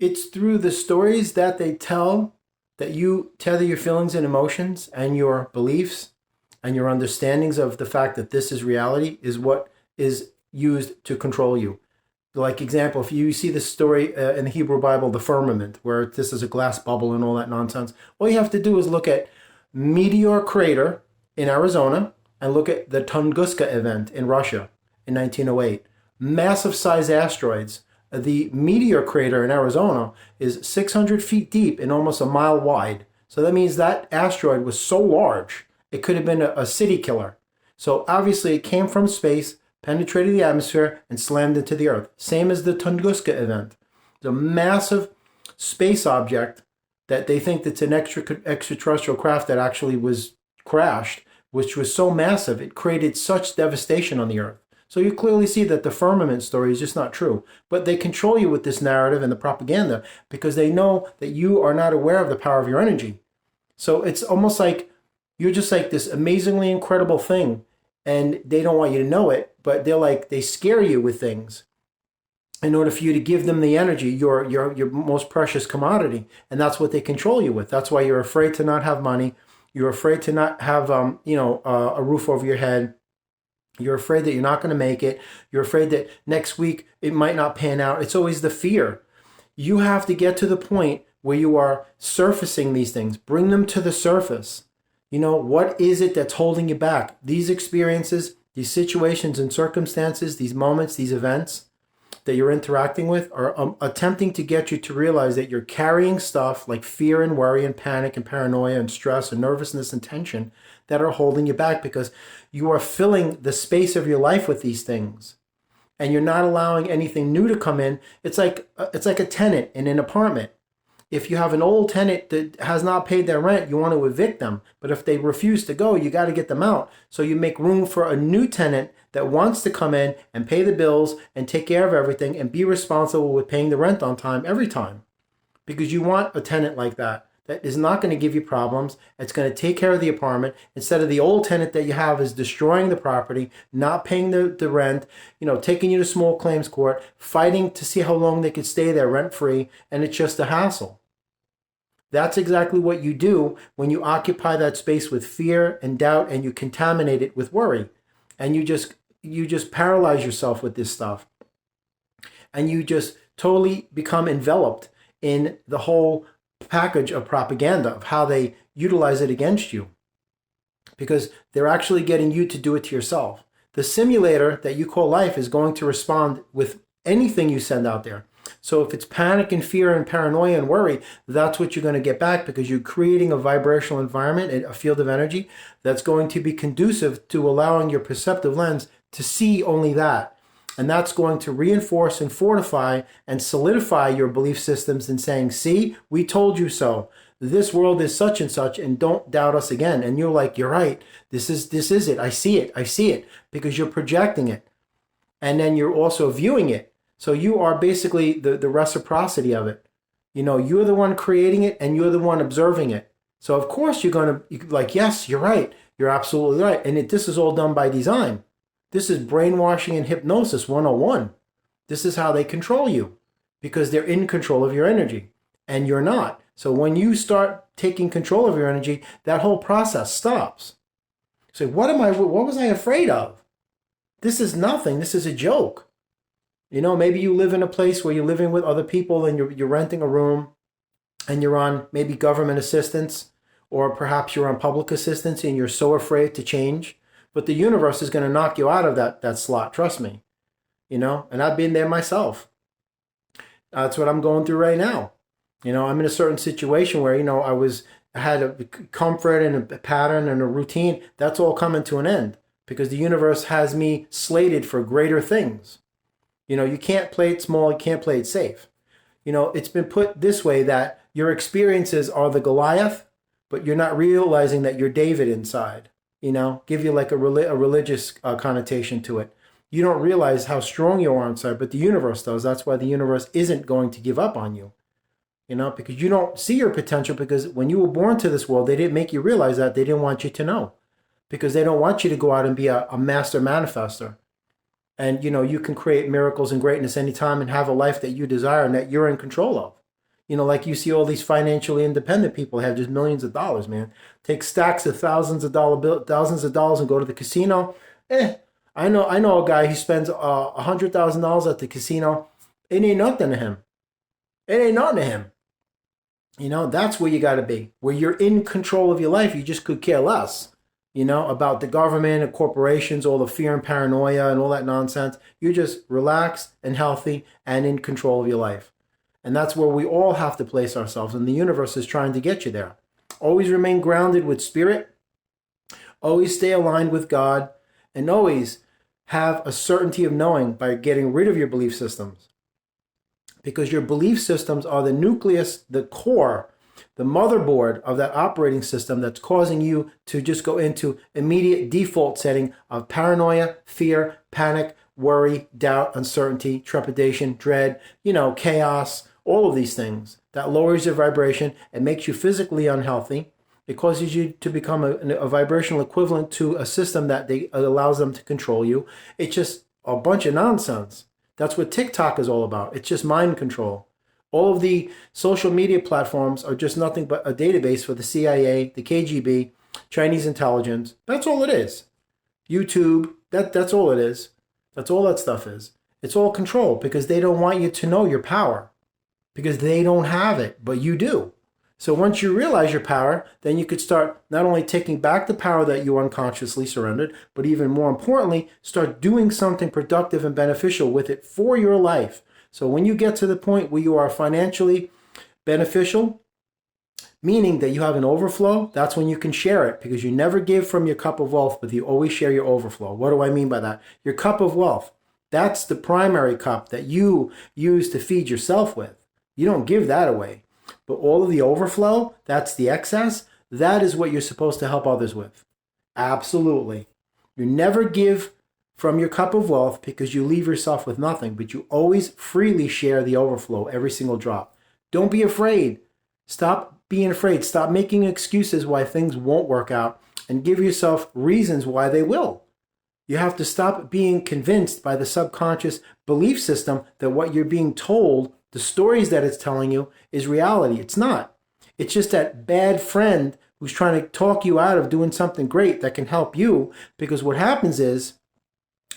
It's through the stories that they tell that you tether your feelings and emotions and your beliefs and your understandings of the fact that this is reality is what is used to control you. Like example, if you see the story in the Hebrew Bible, the firmament, where this is a glass bubble and all that nonsense, all you have to do is look at Meteor Crater in Arizona and look at the Tunguska event in Russia in 1908. Massive size asteroids. The meteor crater in Arizona is 600 feet deep and almost a mile wide. So that means that asteroid was so large, it could have been a city killer. So obviously it came from space, penetrated the atmosphere, and slammed into the Earth. Same as the Tunguska event. It's a massive space object that they think that's an extraterrestrial craft that actually was crashed, which was so massive, it created such devastation on the Earth. So you clearly see that the firmament story is just not true. But they control you with this narrative and the propaganda because they know that you are not aware of the power of your energy. So it's almost like you're just like this amazingly incredible thing, and they don't want you to know it, but they scare you with things in order for you to give them the energy, your most precious commodity. And that's what they control you with. That's why you're afraid to not have money. You're afraid to not have a roof over your head. You're afraid that you're not going to make it. You're afraid that next week it might not pan out. It's always the fear. You have to get to the point where you are surfacing these things. Bring them to the surface. What is it that's holding you back? These experiences, these situations and circumstances, these moments, these events that you're interacting with are attempting to get you to realize that you're carrying stuff like fear and worry and panic and paranoia and stress and nervousness and tension that are holding you back because you are filling the space of your life with these things and you're not allowing anything new to come in. It's like a tenant in an apartment. If you have an old tenant that has not paid their rent, you want to evict them. But if they refuse to go, you got to get them out. So you make room for a new tenant that wants to come in and pay the bills and take care of everything and be responsible with paying the rent on time every time. Because you want a tenant like that is not going to give you problems. It's going to take care of the apartment instead of the old tenant that you have is destroying the property, not paying the rent, taking you to small claims court, fighting to see how long they could stay there rent free, and it's just a hassle. That's exactly what you do when you occupy that space with fear and doubt and you contaminate it with worry. And you just paralyze yourself with this stuff. And you just totally become enveloped in the whole package of propaganda of how they utilize it against you. Because they're actually getting you to do it to yourself. The simulator that you call life is going to respond with anything you send out there. So if it's panic and fear and paranoia and worry, that's what you're going to get back because you're creating a vibrational environment, a field of energy that's going to be conducive to allowing your perceptive lens to see only that. And that's going to reinforce and fortify and solidify your belief systems in saying, see, we told you so. This world is such and such, and don't doubt us again. And you're like, you're right. This is it. I see it because you're projecting it. And then you're also viewing it. So you are basically the reciprocity of it. You're the one creating it and you're the one observing it. So of course you're going to yes, you're right. You're absolutely right. And this is all done by design. This is brainwashing and hypnosis 101. This is how they control you because they're in control of your energy and you're not. So when you start taking control of your energy, that whole process stops. So what was I afraid of? This is nothing. This is a joke. Maybe you live in a place where you're living with other people and you're renting a room and you're on maybe government assistance or perhaps you're on public assistance and you're so afraid to change. But the universe is going to knock you out of that slot. Trust me. And I've been there myself. That's what I'm going through right now. I'm in a certain situation where, I had a comfort and a pattern and a routine. That's all coming to an end because the universe has me slated for greater things. You can't play it small, you can't play it safe. It's been put this way that your experiences are the Goliath, but you're not realizing that you're David inside. Give you like a religious connotation to it. You don't realize how strong you are inside, but the universe does. That's why the universe isn't going to give up on you. Because you don't see your potential because when you were born to this world, they didn't make you realize that. They didn't want you to know because they don't want you to go out and be a master manifester. And, you can create miracles and greatness anytime and have a life that you desire and that you're in control of. Like you see all these financially independent people have just millions of dollars, man. Take stacks of thousands of dollars and go to the casino. I know a guy who spends $100,000 at the casino. It ain't nothing to him. It ain't nothing to him. That's where you got to be. Where you're in control of your life, you just could care less, about the government and corporations, all the fear and paranoia and all that nonsense. You're just relaxed and healthy and in control of your life. And that's where we all have to place ourselves. And the universe is trying to get you there. Always remain grounded with spirit. Always stay aligned with God. And always have a certainty of knowing by getting rid of your belief systems. Because your belief systems are the nucleus, the core, the motherboard of that operating system that's causing you to just go into immediate default setting of paranoia, fear, panic, worry, doubt, uncertainty, trepidation, dread, chaos, all of these things. That lowers your vibration and makes you physically unhealthy. It causes you to become a vibrational equivalent to a system that allows them to control you. It's just a bunch of nonsense. That's what TikTok is all about. It's just mind control. All of the social media platforms are just nothing but a database for the CIA, the KGB, Chinese intelligence. That's all it is. YouTube, that's all it is. That's all that stuff is. It's all control because they don't want you to know your power because they don't have it, but you do. So once you realize your power, then you could start not only taking back the power that you unconsciously surrendered, but even more importantly, start doing something productive and beneficial with it for your life. So when you get to the point where you are financially beneficial, meaning that you have an overflow, that's when you can share it because you never give from your cup of wealth, but you always share your overflow. What do I mean by that? Your cup of wealth, that's the primary cup that you use to feed yourself with. You don't give that away. But all of the overflow, that's the excess, that is what you're supposed to help others with. Absolutely. You never give from your cup of wealth because you leave yourself with nothing, but you always freely share the overflow, every single drop. Don't be afraid. Stop being afraid. Stop making excuses why things won't work out and give yourself reasons why they will. You have to stop being convinced by the subconscious belief system that what you're being told, the stories that it's telling you, is reality. It's not. It's just that bad friend who's trying to talk you out of doing something great that can help you. Because what happens is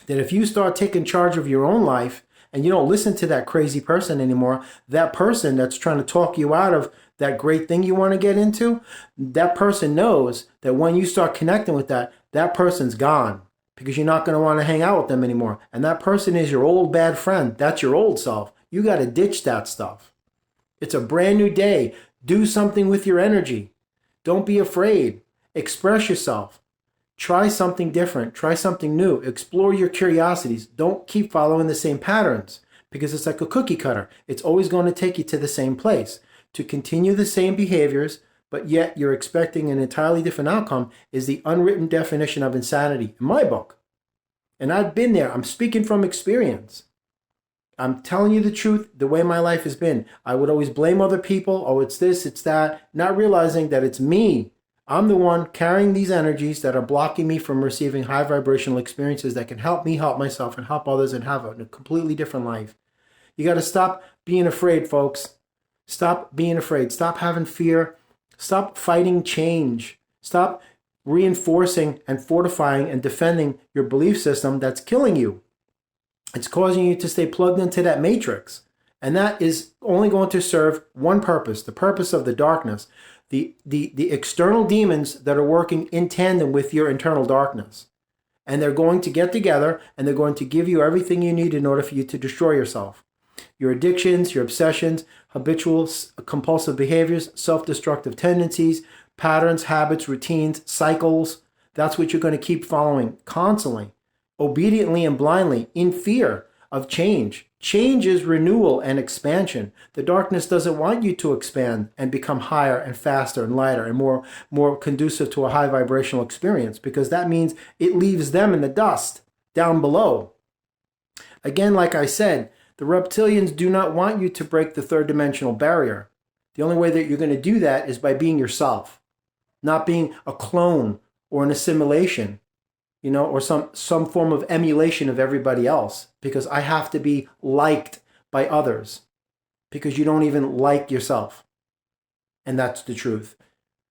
that if you start taking charge of your own life and you don't listen to that crazy person anymore, that person that's trying to talk you out of that great thing you want to get into, that person knows that when you start connecting with that person's gone because you're not going to want to hang out with them anymore. And that person is your old bad friend. That's your old self. You got to ditch that stuff. It's a brand new day. Do something with your energy. Don't be afraid. Express yourself. Try something different. Try something new. Explore your curiosities. Don't keep following the same patterns because it's like a cookie cutter. It's always going to take you to the same place. To continue the same behaviors, but yet you're expecting an entirely different outcome is the unwritten definition of insanity in my book. And I've been there. I'm speaking from experience. I'm telling you the truth, the way my life has been. I would always blame other people. Oh, it's this, it's that. Not realizing that it's me. I'm the one carrying these energies that are blocking me from receiving high vibrational experiences that can help me help myself and help others and have a completely different life. You got to stop being afraid, folks. Stop being afraid. Stop having fear. Stop fighting change. Stop reinforcing and fortifying and defending your belief system that's killing you. It's causing you to stay plugged into that matrix. And that is only going to serve one purpose, the purpose of the darkness, the external demons that are working in tandem with your internal darkness. And they're going to get together and they're going to give you everything you need in order for you to destroy yourself. Your addictions, your obsessions, habitual compulsive behaviors, self-destructive tendencies, patterns, habits, routines, cycles. That's what you're going to keep following constantly. Obediently and blindly, in fear of change. Change is renewal and expansion. The darkness doesn't want you to expand and become higher and faster and lighter and more conducive to a high vibrational experience because that means it leaves them in the dust down below. Again, like I said, the reptilians do not want you to break the third dimensional barrier. The only way that you're going to do that is by being yourself, not being a clone or an assimilation. Or some form of emulation of everybody else because I have to be liked by others because you don't even like yourself. And that's the truth.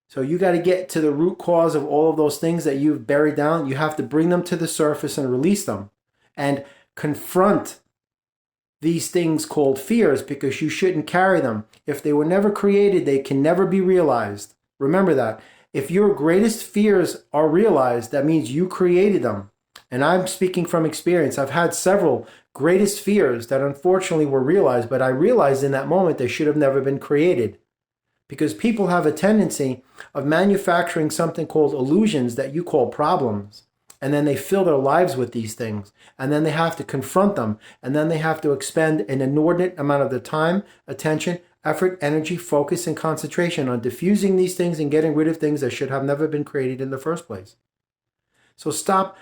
So you got to get to the root cause of all of those things that you've buried down. You have to bring them to the surface and release them and confront these things called fears, because you shouldn't carry them. If they were never created, they can never be realized. Remember that. If your greatest fears are realized, that means you created them. And I'm speaking from experience. I've had several greatest fears that unfortunately were realized, but I realized in that moment they should have never been created. Because people have a tendency of manufacturing something called illusions that you call problems. And then they fill their lives with these things. And then they have to confront them. And then they have to expend an inordinate amount of their time, attention, effort, energy, focus, and concentration on diffusing these things and getting rid of things that should have never been created in the first place. So stop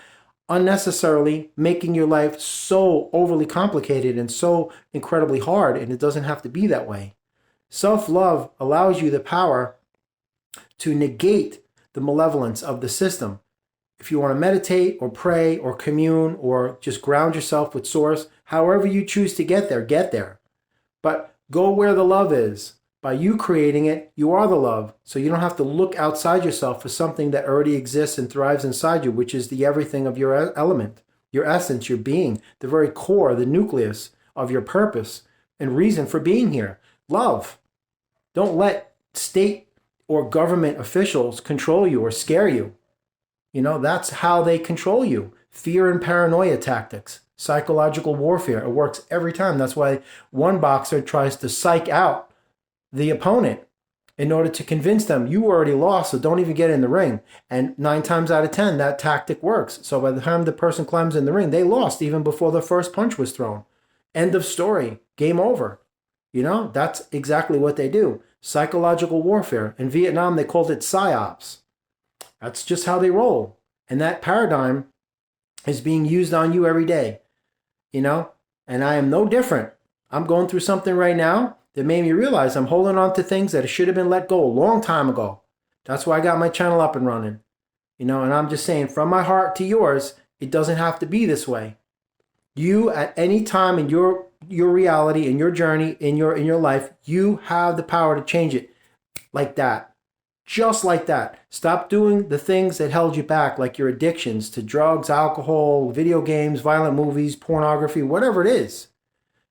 unnecessarily making your life so overly complicated and so incredibly hard, and it doesn't have to be that way. Self-love allows you the power to negate the malevolence of the system. If you want to meditate or pray or commune or just ground yourself with Source, however you choose to get there, get there. But go where the love is. By you creating it, you are the love. So you don't have to look outside yourself for something that already exists and thrives inside you, which is the everything of your element, your essence, your being, the very core, the nucleus of your purpose and reason for being here. Love. Don't let state or government officials control you or scare you. You know, that's how they control you. Fear and paranoia tactics, psychological warfare. It works every time. That's why one boxer tries to psych out the opponent in order to convince them, you already lost, so don't even get in the ring. And 9 times out of 10, that tactic works. So by the time the person climbs in the ring, they lost even before the first punch was thrown. End of story. Game over. You know, that's exactly what they do. Psychological warfare. In Vietnam, they called it psyops. That's just how they roll. And that paradigm is being used on you every day. You know, and I am no different. I'm going through something right now that made me realize I'm holding on to things that should have been let go a long time ago. That's why I got my channel up and running. You know, and I'm just saying, from my heart to yours, it doesn't have to be this way. You, at any time in your reality, in your journey, in your life, you have the power to change it like that. Just like that. Stop doing the things that held you back, like your addictions to drugs, alcohol, video games, violent movies, pornography, whatever it is.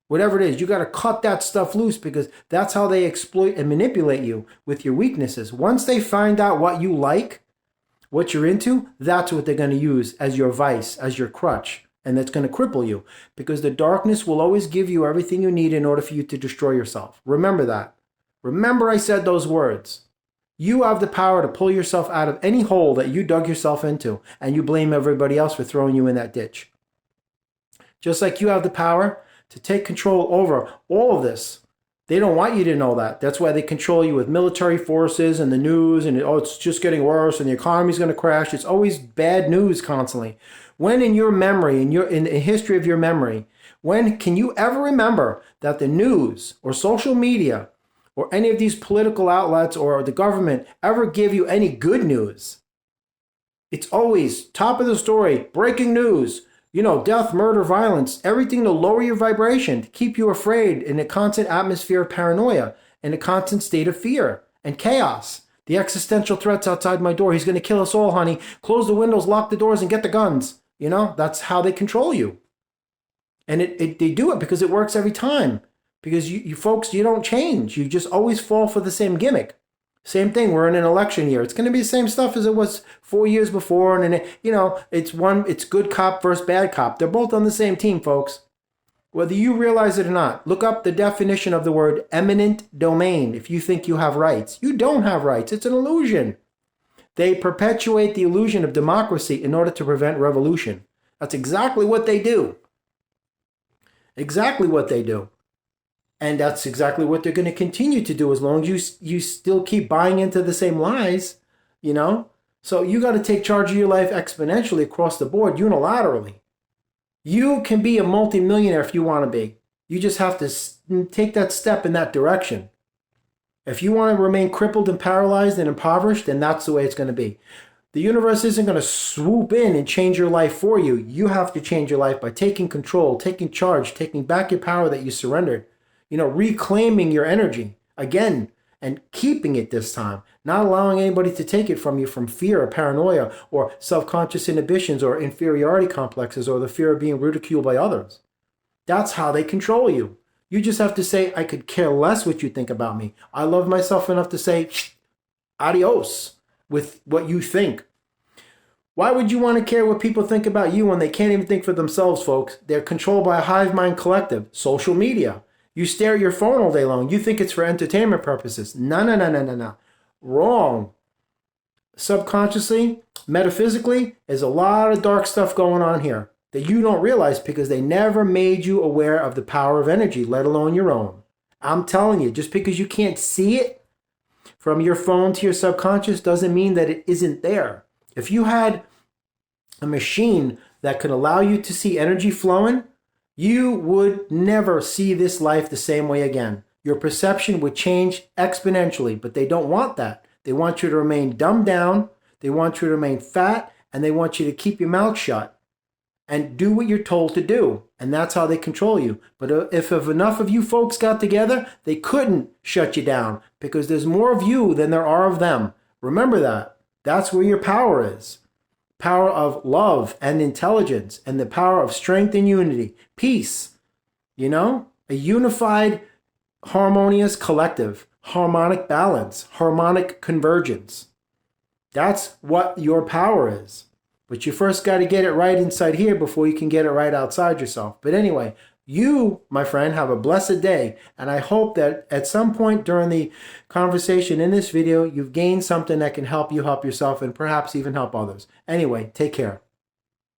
Whatever it is, you got to cut that stuff loose, because that's how they exploit and manipulate you with your weaknesses. Once they find out what you like, what you're into, that's what they're going to use as your vice, as your crutch. And that's going to cripple you, because the darkness will always give you everything you need in order for you to destroy yourself. Remember that. Remember I said those words. You have the power to pull yourself out of any hole that you dug yourself into, and you blame everybody else for throwing you in that ditch. Just like you have the power to take control over all of this. They don't want you to know that. That's why they control you with military forces and the news, and it's just getting worse and the economy's going to crash. It's always bad news constantly. When in your memory, in the history of your memory, when can you ever remember that the news or social media or any of these political outlets or the government ever give you any good news? It's always top of the story, breaking news, you know, death, murder, violence, everything to lower your vibration, to keep you afraid in a constant atmosphere of paranoia, in a constant state of fear and chaos. The existential threats outside my door. He's going to kill us all, honey. Close the windows, lock the doors, and get the guns. You know, that's how they control you. And they do it because it works every time. Because you folks, you don't change. You just always fall for the same gimmick. Same thing, we're in an election year. It's going to be the same stuff as it was 4 years before. And, you know, it's good cop versus bad cop. They're both on the same team, folks. Whether you realize it or not, look up the definition of the word eminent domain if you think you have rights. You don't have rights. It's an illusion. They perpetuate the illusion of democracy in order to prevent revolution. That's exactly what they do. Exactly what they do. And that's exactly what they're going to continue to do as long as you still keep buying into the same lies, you know? So you got to take charge of your life exponentially across the board, unilaterally. You can be a multimillionaire if you want to be. You just have to take that step in that direction. If you want to remain crippled and paralyzed and impoverished, then that's the way it's going to be. The universe isn't going to swoop in and change your life for you. You have to change your life by taking control, taking charge, taking back your power that you surrendered. reclaiming your energy again and keeping it this time, not allowing anybody to take it from you from fear or paranoia or self-conscious inhibitions or inferiority complexes or the fear of being ridiculed by others. That's how they control you. You just have to say, I could care less what you think about me. I love myself enough to say, adios with what you think. Why would you want to care what people think about you when they can't even think for themselves, folks? They're controlled by a hive mind collective, social media. You stare at your phone all day long. You think it's for entertainment purposes. No. Wrong. Subconsciously, metaphysically, there's a lot of dark stuff going on here that you don't realize because they never made you aware of the power of energy, let alone your own. I'm telling you, just because you can't see it from your phone to your subconscious doesn't mean that it isn't there. If you had a machine that could allow you to see energy flowing, you would never see this life the same way again. Your perception would change exponentially, but they don't want that. They want you to remain dumbed down, they want you to remain fat, and they want you to keep your mouth shut and do what you're told to do. And that's how they control you. But if enough of you folks got together, they couldn't shut you down because there's more of you than there are of them. Remember that. That's where your power is. Power of love and intelligence and the power of strength and unity. Peace. A unified, harmonious collective. Harmonic balance. Harmonic convergence. That's what your power is. But you first got to get it right inside here before you can get it right outside yourself. But anyway, you, my friend, have a blessed day. And I hope that at some point during the conversation in this video, you've gained something that can help you help yourself and perhaps even help others. Anyway, take care.